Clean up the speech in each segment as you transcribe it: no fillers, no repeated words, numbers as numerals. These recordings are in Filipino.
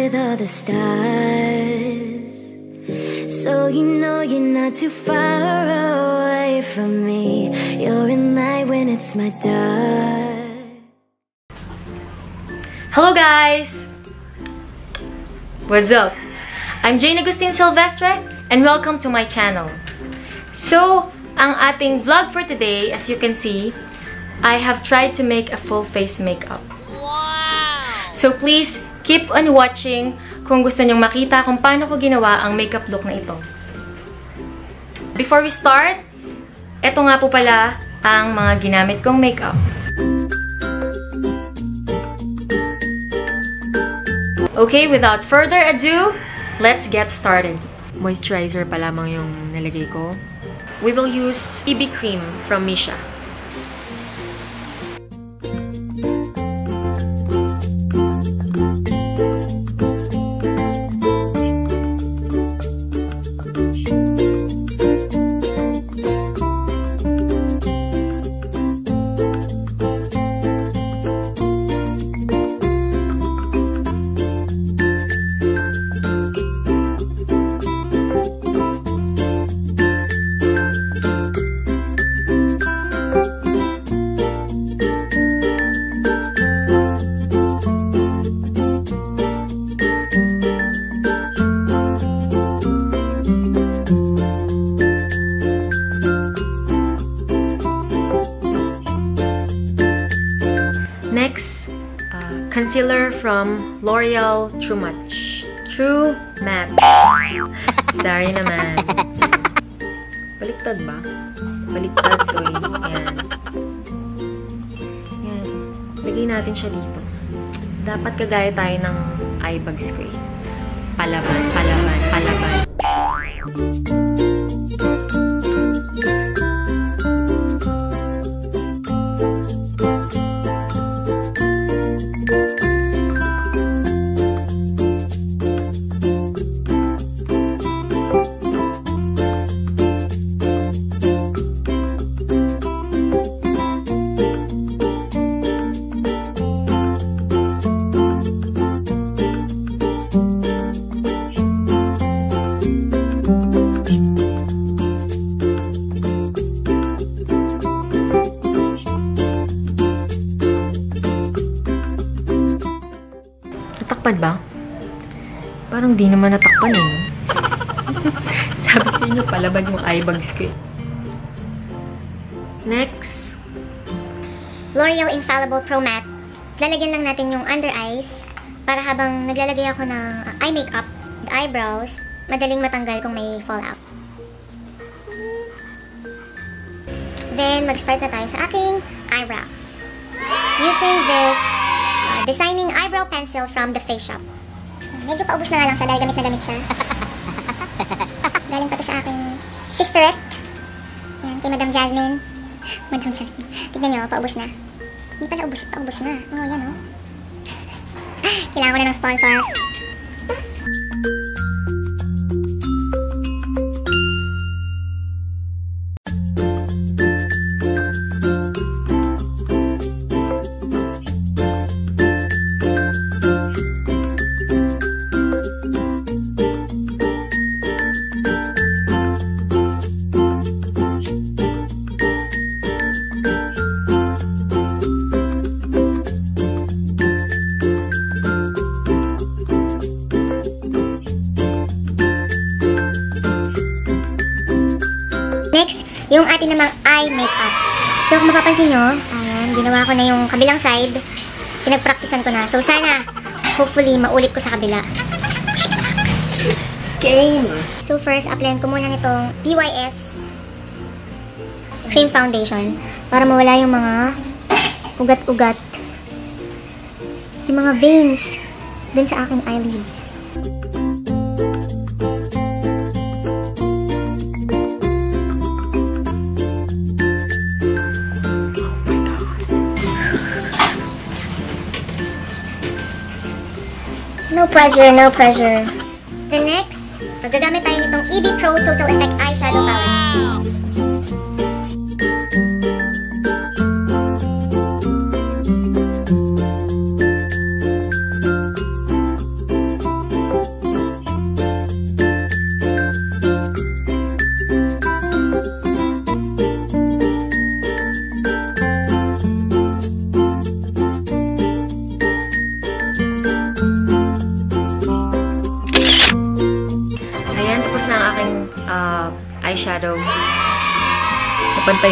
with all the stars, so you know you're not too far away from me. You're in light when it's my dark. Hello guys! What's up? I'm Jane Agustin Silvestre and welcome to my channel. So, ang ating vlog for today, as you can see, I have tried to make a full face makeup. Wow! So please, keep on watching kung gusto nyong makita kung paano ko ginawa ang makeup look na ito. Before we start, eto nga po pala ang mga ginamit kong makeup. Okay, without further ado, let's get started. Moisturizer pa lamang yung nalagay ko. We will use BB cream from Misha. Next, concealer from L'Oreal True Matte. Sorry naman. Baliktad ba? Baliktad, sorry. Yan. Yan. Lagay natin siya dito. Dapat kagaya tayo ng eye bags ko eh. Palaban, palaban, palaban. Natakpan ba? Parang di naman natakpan eh. Sabi sa inyo, palaban yung eye bags ko eh. Next. L'Oreal Infallible Pro Matte. Lalagyan lang natin yung under eyes para habang naglalagay ako ng eye makeup, the eyebrows, madaling matanggal kung may fallout. Then, mag-start na tayo sa aking eyebrows. Using this designing eyebrow pencil from The Face Shop. Medyo paubos na nga lang siya dahil gamit na gamit siya. Galing pa to sa aking sisterette. Yan, kay Madam Jasmine. Madam Jasmine. Tignan nyo, paubos na. Hindi pala paubos na. Oh, yan oh. Kailangan ko na ng sponsor. Next, yung ating namang eye makeup. So, kung mapapansin nyo, ayan, ginawa ko na yung kabilang side. Pinagpraktisan ko na. So, sana, hopefully, maulit ko sa kabila. Game! So, first, applyan ko muna nitong PYS Cream Foundation para mawala yung mga ugat-ugat. Yung mga veins dun sa aking eyelids. No pressure, no pressure. The next, magagamit tayo nitong EB Pro Total Effect Eyeshadow Palette.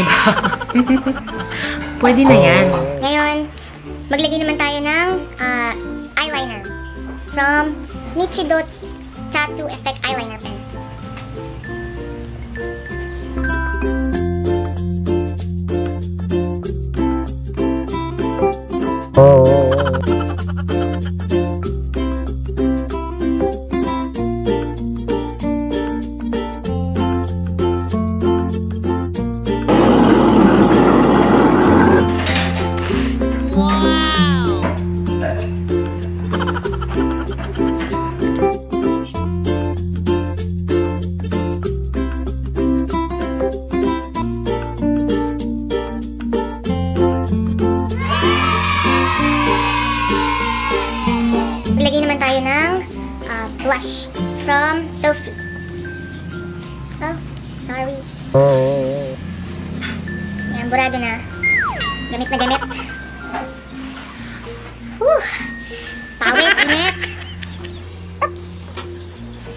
iba. Pwede na yan. Ngayon, maglagay naman tayo ng eyeliner from Nichido Tattoo Effect Eyeliner Pen. Ilagay naman tayo ng blush from Sophie. Oh, sorry. Yan, burado na. Gamit na gamit. Whew! Pawis, init!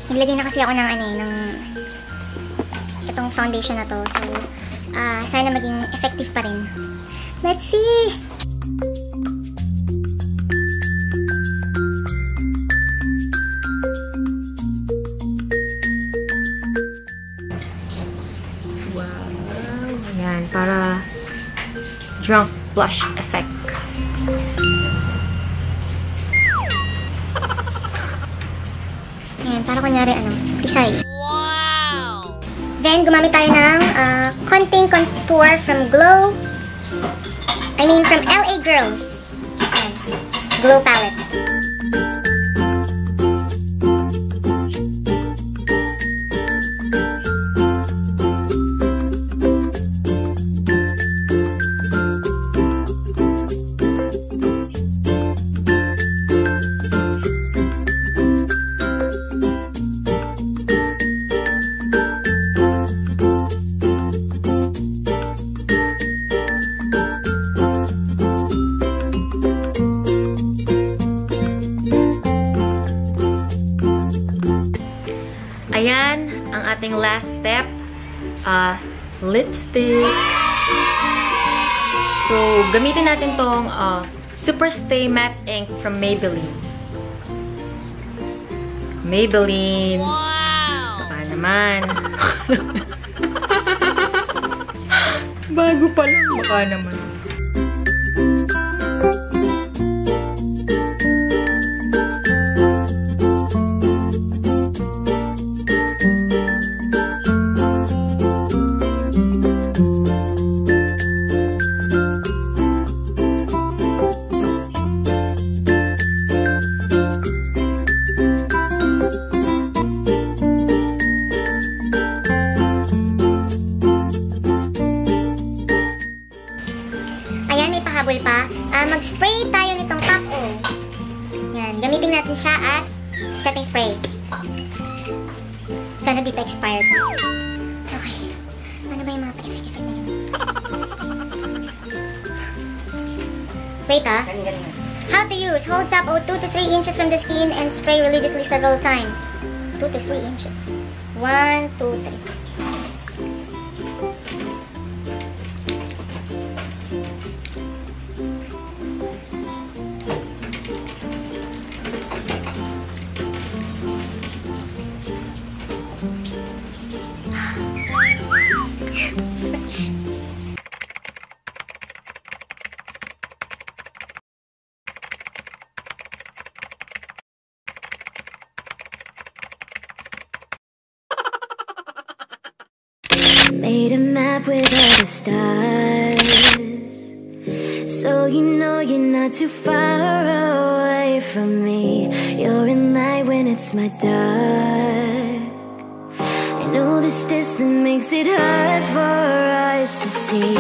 Naglagay na kasi ako ng itong foundation na to. So, sana maging effective pa rin. Let's see! Ayan, para drunk blush effect. Ayan, para kunyari, isay. Wow! Then, gumamit tayo ng konting contour from from LA Girl. Ayan, Glow Palette. Ayan, ang ating last step, lipstick. So, gamitin natin tong Super Stay Matte Ink from Maybelline. Maybelline. Wow! Baka naman. Bago pa lang, baka naman. Habol pa, mag-spray tayo nitong top O. Yan, gamitin natin siya as setting spray. Sana di pa expired. Okay. Ano ba yung mga pa-effect na yun? Wait How to use. Hold top O 2 to 3 inches from the skin and spray religiously several times. 2 to 3 inches. 1, 2, 3. Made a map with all the stars, so you know you're not too far away from me. You're in light when it's my dark. I know this distance makes it hard for us to see.